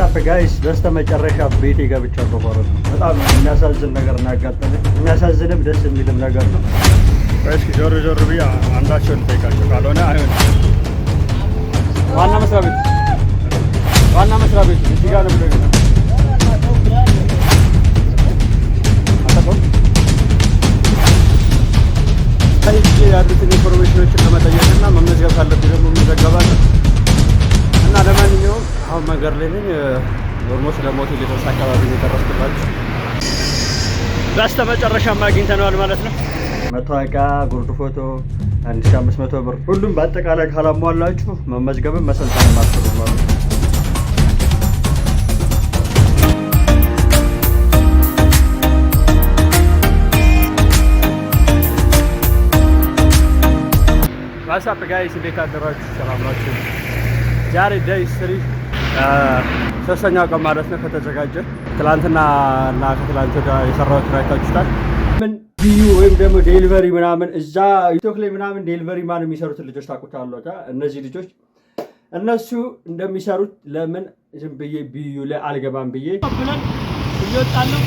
ዋትስአፕ ጋይስ በስተመጨረሻ ቤቴ ገብቻለሁ ማለት ነው። በጣም የሚያሳዝን ነገር ነው ያጋጠመኝ። የሚያሳዝንም ደስ የሚልም ነገር ነው። እስኪ ዞር ዞር ብዬ አንዳቸውን ልጠይቃቸው ካልሆነ አይሆንም። ዋና መስሪያ ቤቱ እዚህ ጋር ነው ብሎ ያሉትን ኢንፎርሜሽኖችን ለመጠየቅና መመዝገብ ካለብኝ ደግሞ መዘገባለሁ እና ለማንኛውም አሁን መንገድ ላይ ነኝ። ኦልሞስት ለሞት ሊደርስ አካባቢ የደረስኩላችሁ በስተመጨረሻም አግኝተነዋል ማለት ነው። መታወቂያ፣ ጉርድ ፎቶ 1500 ብር፣ ሁሉም በአጠቃላይ ካላሟላችሁ መመዝገብን መሰልጠን ማስፈል ማለት ነው። ዋትስአፕ ጋይስ እንዴት አደራችሁ? ሰላም ናችሁ? ዛሬ ዴይ 3 ሶስተኛው ቀን ማለት ነው ከተዘጋጀ። ትላንትና እና ከትላንት ወዲያ የሰራሁት አይታችሁታል። ምን ቢዩ ወይም ደግሞ ዴሊቨሪ ምናምን እዛ ቲክቶክ ላይ ምናምን ዴሊቨሪ ማን የሚሰሩትን ልጆች ታውቁታላችሁ። እነዚህ ልጆች እነሱ እንደሚሰሩት ለምን ዝም ብዬ ቢዩ ላይ አልገባም ብዬ ብለን እየወጣለሁ።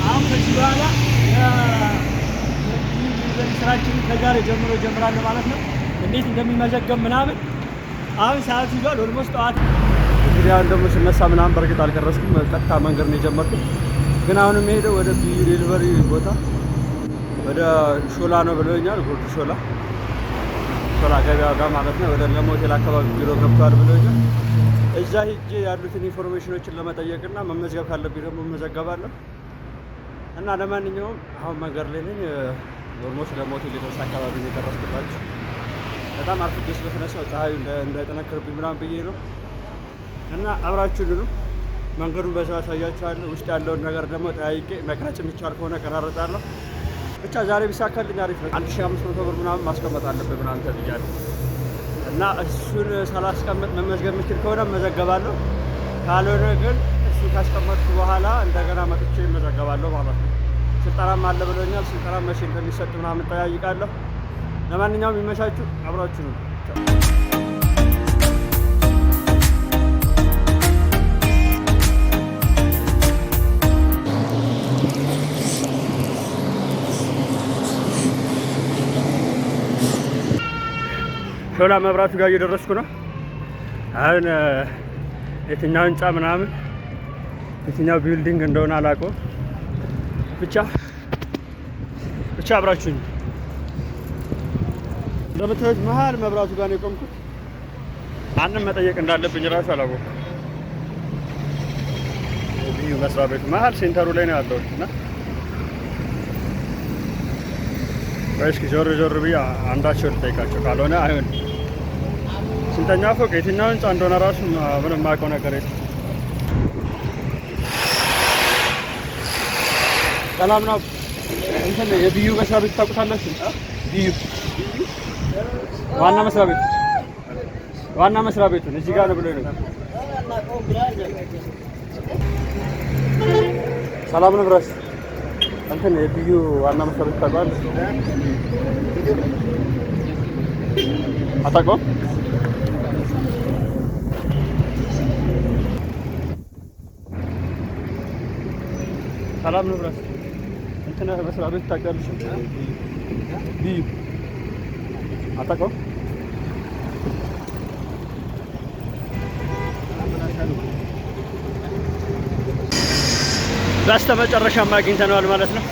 አሁን ከዚህ በኋላ ስራችንን ከዛሬ ጀምሮ ጀምራለሁ ማለት ነው። እንዴት እንደሚመዘገብ ምናምን አሁን ሰዓት ይዟል። ኦልሞስት ጠዋት እንግዲህ አሁን ደግሞ ስነሳ ምናምን በእርግጥ አልቀረስኩም። ቀጥታ መንገድ ነው የጀመርኩት። ግን አሁን የምሄደው ወደ ቢዩ ዴሊቨሪ ቦታ ወደ ሾላ ነው ብሎኛል። ጉርድ ሾላ ገበያ ጋር ማለት ነው። ወደ ለሞቴል አካባቢ ቢሮ ገብቷል ብሎኛል። እዛ ሂጄ ያሉትን ኢንፎርሜሽኖችን ለመጠየቅና መመዝገብ ካለብኝ ደግሞ መዘገባለሁ እና ለማንኛውም አሁን መንገድ ላይ ነኝ። ኦልሞስት ለሞቴል ሊደርስ አካባቢ ነው የደረስኩላችሁ። በጣም አርፍጄ ስለተነሳሁ ፀሐዩ እንዳይጠነክርብኝ ምናምን ብዬ ነው እና አብራችሁን ነው መንገዱን በዛ አሳያችኋለሁ። ውስጥ ያለውን ነገር ደግሞ ጠያይቄ መቅረጽ የሚቻል ከሆነ ቀራረጣለሁ። ብቻ ዛሬ ቢሳካልኝ አሪፍ ነው። 1500 ብር ምናምን ማስቀመጥ አለብህ ምናምን ተብያለሁ እና እሱን ሳላስቀምጥ መመዝገብ የምችል ከሆነ መዘገባለሁ። ካልሆነ ግን እሱ ካስቀመጥኩ በኋላ እንደገና መጥቼ መዘገባለሁ ማለት ነው። ስልጠናም አለ ብሎኛል። ስልጠና መቼ እንደሚሰጥ ምናምን ጠያይቃለሁ። ለማንኛውም ይመቻችሁ፣ አብራችሁ ነው። ሾላ መብራቱ ጋር እየደረስኩ ነው። አሁን የትኛው ህንፃ ምናምን የትኛው ቢልዲንግ እንደሆነ አላውቀውም። ብቻ አብራችሁኝ እንደምታዩት መሀል መብራቱ ጋር ነው የቆምኩት። ማንም መጠየቅ እንዳለብኝ ራሱ አላወኩም። ቢዩ መስሪያ ቤቱ መሀል ሴንተሩ ላይ ነው ያለው እና እስኪ ዞር ዞር ብዬ አንዳቸውን ልጠይቃቸው ካልሆነ አይሆንም። ስንተኛ ፎቅ የትኛው ህንፃ እንደሆነ ራሱ ምንም የማውቀው ነገር የለም። ሰላም ነው። እንትን የቢዩ መስሪያ ቤት ታውቁታላችሁ? ቢዩ ዋና መስሪያ ቤቱን እዚህ ጋር ነው ብሎ ነው። ሰላም ነው ብራስ። እንትን የቢዩ ዋና መስሪያ ቤት ታውቃለህ? አታውቀውም? ሰላም ነው ብራስ። እንትን መስሪያ ቤት ታውቃለሽ? ቢዩ አታውቀውም? በስተመጨረሻም አግኝተነዋል ማለት ነው።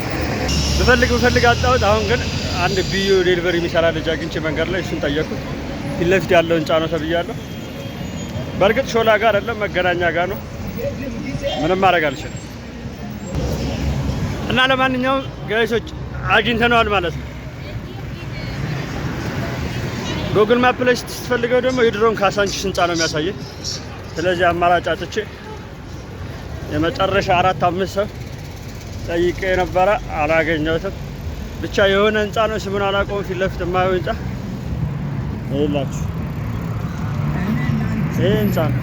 ብፈልግ አጣሁት። አሁን ግን አንድ ቢዩ ዴሊቨሪ የሚሰራ ልጅ አግኝቼ መንገድ ላይ እሱን ጠየቅኩት። ፊት ለፊት ያለው ህንፃ ነው ተብያለሁ። በእርግጥ ሾላ ጋር አይደለም መገናኛ ጋር ነው። ምንም ማድረግ አልችልም እና ለማንኛውም ጋይሶች አግኝተነዋል ማለት ነው። ጉግል ማፕ ላይ ስትፈልገው ደግሞ የድሮን ካሳንቺስ ህንፃ ነው የሚያሳየኝ። ስለዚህ አማራጭ አጥቼ የመጨረሻ 4-5 ሰው ጠይቄ ነበረ፣ አላገኘሁትም። ብቻ የሆነ ህንፃ ነው፣ ስሙን አላውቀውም። ፊት ለፊት የማየው ህንፃ ይላችሁ ይሄ ህንፃ ነው።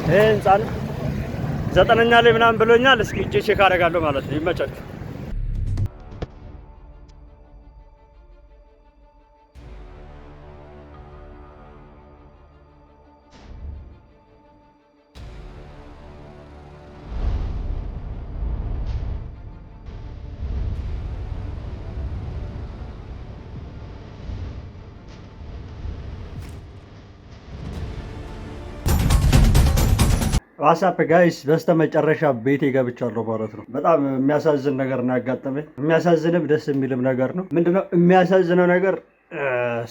ይሄ ህንፃ ነው። 9ኛ ላይ ምናምን ብሎኛል። እስኪ እጄ ቼክ አደርጋለሁ ማለት ነው። ይመቻችሁ። ዋትስአፕ ጋይስ በስተመጨረሻ ቤቴ ገብቻለሁ ማለት ነው። በጣም የሚያሳዝን ነገር ነው ያጋጠመኝ። የሚያሳዝንም ደስ የሚልም ነገር ነው። ምንድነው የሚያሳዝነው ነገር?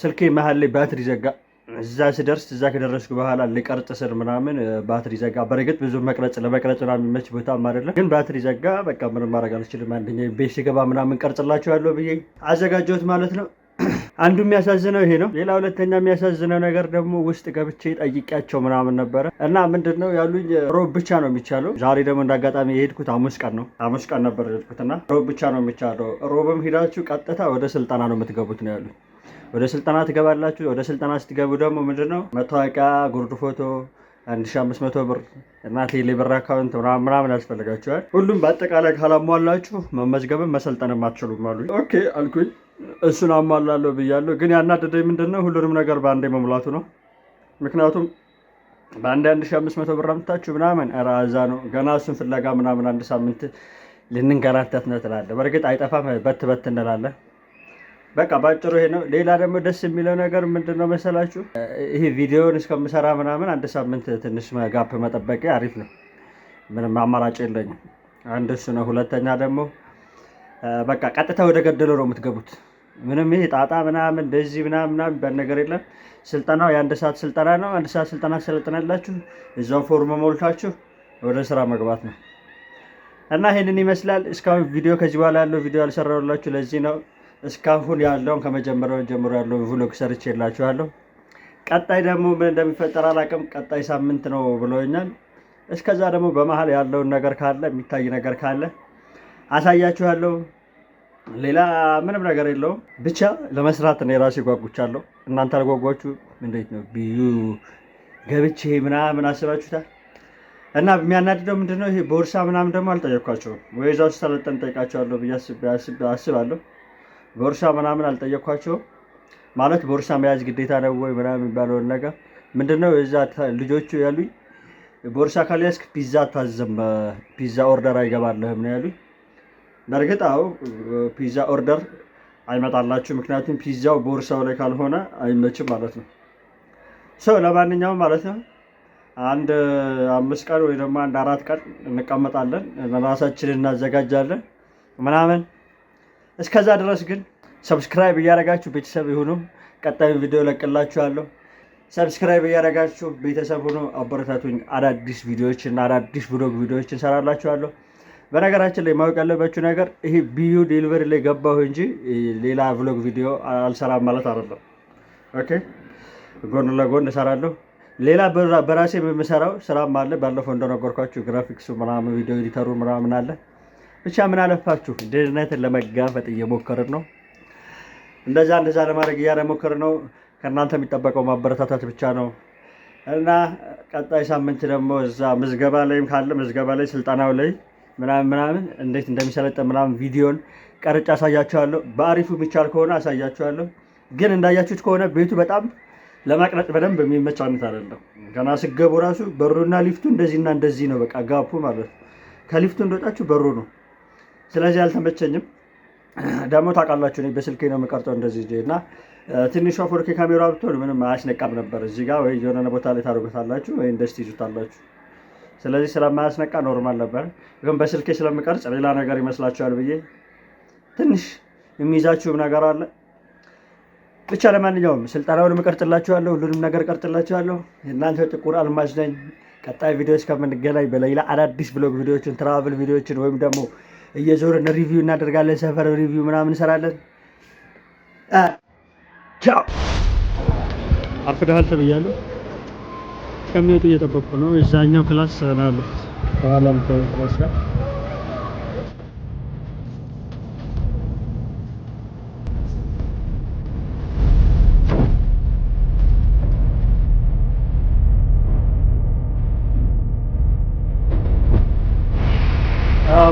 ስልኬ መሀል ላይ ባትሪ ዘጋ። እዛ ስደርስ እዛ ከደረስኩ በኋላ ሊቀርጽ ስር ምናምን ባትሪ ዘጋ። በእርግጥ ብዙ ለመቅረጽ ምናምን የሚመች ቦታም አይደለም፣ ግን ባትሪ ዘጋ። በቃ ምንም ማድረግ አልችልም። አንደኛ ቤት ሲገባ ምናምን ቀርጽላችኋለሁ ብዬ አዘጋጀሁት ማለት ነው። አንዱ የሚያሳዝነው ይሄ ነው። ሌላ ሁለተኛ የሚያሳዝነው ነገር ደግሞ ውስጥ ገብቼ ጠይቂያቸው ምናምን ነበረ እና ምንድን ነው ያሉኝ ሮብ ብቻ ነው የሚቻለው። ዛሬ ደግሞ እንዳጋጣሚ የሄድኩት ሐሙስ ቀን ነው። ሐሙስ ቀን ነበር የሄድኩትና ሮብ ብቻ ነው የሚቻለው። ሮብም ሂዳችሁ ቀጥታ ወደ ስልጠና ነው የምትገቡት ነው ያሉኝ። ወደ ስልጠና ትገባላችሁ። ወደ ስልጠና ስትገቡ ደግሞ ምንድን ነው መታወቂያ፣ ጉርድ ፎቶ 1500 ብር እና ቴሌ ብር አካውንት ምናምን ያስፈልጋችኋል። ሁሉም በአጠቃላይ ካላሟላችሁ መመዝገብም መሰልጠንም አትችሉም አሉኝ። ኦኬ አልኩኝ። እሱን አሟላለሁ ብያለሁ። ግን ያናደደኝ ምንድን ነው ሁሉንም ነገር በአንዴ መሙላቱ ነው። ምክንያቱም በአንዴ 1500 ብር አምጥታችሁ ምናምን እዛ ነው ገና እሱን ፍለጋ ምናምን አንድ ሳምንት ልንንከራተት ነው ትላለህ። በእርግጥ አይጠፋም፣ በት እንላለን። በቃ ባጭሩ ይሄ ነው። ሌላ ደግሞ ደስ የሚለው ነገር ምንድን ነው መሰላችሁ? ይሄ ቪዲዮውን እስከምሰራ ምናምን አንድ ሳምንት ትንሽ ጋፕ መጠበቅ አሪፍ ነው። ምንም አማራጭ የለኝም። አንድ እሱ ነው። ሁለተኛ ደግሞ በቃ ቀጥታ ወደ ገደለው ነው የምትገቡት። ምንም ይሄ ጣጣ ምናምን እንደዚህ ምናምን በነገር የለም። ስልጠናው የአንድ ሰዓት ስልጠና ነው። አንድ ሰዓት ስልጠና ሰልጥናላችሁ እዛው ፎርም ሞልታችሁ ወደ ስራ መግባት ነው እና ይሄንን ይመስላል። እስካሁን ቪዲዮ ከዚህ በኋላ ያለው ቪዲዮ ያልሰራሁላችሁ ለዚህ ነው። እስካሁን ያለውን ከመጀመሪያው ጀምሮ ያለው ቭሎግ ሰርቼላችኋለሁ። ቀጣይ ደግሞ ምን እንደሚፈጠር አላውቅም። ቀጣይ ሳምንት ነው ብሎኛል። እስከዛ ደግሞ በመሀል ያለውን ነገር ካለ የሚታይ ነገር ካለ አሳያችኋለሁ። ሌላ ምንም ነገር የለውም። ብቻ ለመስራት ነው የራሴ ጓጉቻለሁ። እናንተ አልጓጓችሁ? እንዴት ነው ቢዩ ገብቼ ምናምን አስባችሁታል? እና የሚያናድደው ምንድነው ይሄ ቦርሳ ምናምን ደግሞ አልጠየኳቸውም። ወይ እዛው ሰለጠን ጠይቃቸዋለሁ ብዬ አስባለሁ። ቦርሳ ምናምን አልጠየኳቸውም። ማለት ቦርሳ መያዝ ግዴታ ነው ወይ ምናምን የሚባለውን ነገር ምንድነው እዛ ልጆቹ ያሉኝ ቦርሳ ካልያዝክ ፒዛ አታዘም፣ ፒዛ ኦርደር አይገባልህም ነው ያሉኝ። በእርግጥ አዎ ፒዛ ኦርደር አይመጣላችሁ፣ ምክንያቱም ፒዛው ቦርሳው ላይ ካልሆነ አይመችም ማለት ነው። ሰው ለማንኛውም ማለት ነው አንድ 5 ቀን ወይ ደግሞ አንድ 4 ቀን እንቀመጣለን፣ ራሳችንን እናዘጋጃለን ምናምን። እስከዛ ድረስ ግን ሰብስክራይብ እያደረጋችሁ ቤተሰብ ይሁኑ። ቀጣዩ ቪዲዮ ለቅላችኋለሁ። ሰብስክራይብ እያደረጋችሁ ቤተሰብ ሁኑ፣ አበረታቱኝ። አዳዲስ ቪዲዮዎች እና አዳዲስ ብሎግ ቪዲዮዎች እንሰራላችኋለሁ። በነገራችን ላይ ማወቅ ያለባችሁ ነገር ይሄ ቢዩ ዴሊቨሪ ላይ ገባሁ እንጂ ሌላ ቭሎግ ቪዲዮ አልሰራም ማለት አይደለም። ኦኬ፣ ጎን ለጎን እሰራለሁ። ሌላ በራሴ የምሰራው ስራም አለ። ባለፈው እንደነገርኳችሁ ግራፊክሱ ምናምን ቪዲዮ ኤዲተሩ ምናምን አለ። ብቻ ምን አለፋችሁ ድህነትን ለመጋፈጥ እየሞከርን ነው። እንደዛ ለማድረግ እየሞከርን ነው። ከእናንተ የሚጠበቀው ማበረታታት ብቻ ነው እና ቀጣይ ሳምንት ደግሞ እዛ ምዝገባ ላይም ካለ ምዝገባ ላይ ስልጠናው ላይ ምናምን እንዴት እንደሚሰለጠን ምናምን ቪዲዮን ቀርጬ አሳያችኋለሁ። በአሪፉ የሚቻል ከሆነ አሳያችኋለሁ። ግን እንዳያችሁት ከሆነ ቤቱ በጣም ለማቅረጽ በደንብ የሚመች አይነት አይደለም። ገና ስገቡ ራሱ በሩና ሊፍቱ እንደዚህና እንደዚህ ነው። በቃ ጋፑ ማለት ከሊፍቱ እንደወጣችሁ በሩ ነው። ስለዚህ አልተመቸኝም። ደግሞ ታውቃላችሁ እኔ በስልኬ ነው የምቀርጸው እንደዚህ እና ትንሿ ፎርኬ ካሜራ ብትሆን ምንም አያስነቃም ነበር። እዚህ ጋር ወይ የሆነ ቦታ ላይ ታደርጉታላችሁ ወይ እንደዚህ ትይዙታላችሁ። ስለዚህ ስለማያስነቃ ኖርማል ነበር። ግን በስልኬ ስለምቀርጽ ሌላ ነገር ይመስላችኋል ብዬ ትንሽ የሚይዛችሁም ነገር አለ። ብቻ ለማንኛውም ስልጠናውን እቀርጽላችኋለሁ፣ ሁሉንም ነገር እቀርጽላችኋለሁ። እናንተ ጥቁር አልማዝ ነኝ። ቀጣይ ቪዲዮ እስከምንገናኝ በሌላ አዳዲስ ብሎግ ቪዲዮዎችን፣ ትራቭል ቪዲዮዎችን ወይም ደግሞ እየዞርን ሪቪው እናደርጋለን። ሰፈር ሪቪው ምናምን እንሰራለን። ቻው። አርፍደሃል ተብያለሁ። ከሚወጡ እየጠበቁ ነው። እዛኛው ክላስ ናሉ ከኋላም ክላስ ጋር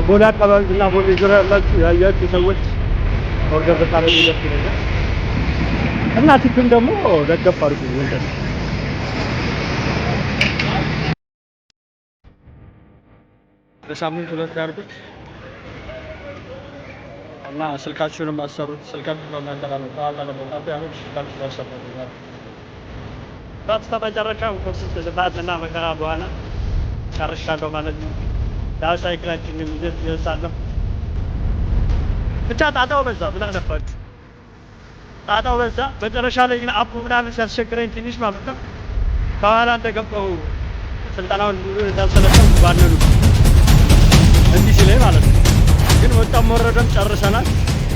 ቦሌ አካባቢ እና ቦሌ ዙሪያ ያላችሁ ሰዎች ኦርደር ብታደርጉ ደስ ይለኛል እና ቲፕም ደግሞ ደገፍ አድርጉ። ወንደል በሳምንት 2 ያርጉት እና ስልካችሁንም አሰሩት። ስልካችሁን ለማንተራለው ታላላችሁ ያለው ስልካችሁን አሰሩት። በስተመጨረሻ ኮንሲስተንት እና መከራ በኋላ ጨርሻለሁ ማለት ነው። ያው ሳይክላችን ይወሳለሁ ብቻ ጣጣው በዛ ምን አለፋችሁ ጣጣው በዛ። መጨረሻ ላይ ግን አፑ ምናምን ሲያስቸግረኝ ትንሽ ማለት ነው ከኋላ እንደገባሁ ስልጠናውን እንዳልሰለጠንኩ ባነኑ እንዲህ ሲለኝ ማለት ነው። ግን ወጣም ወረደም ጨርሰናል።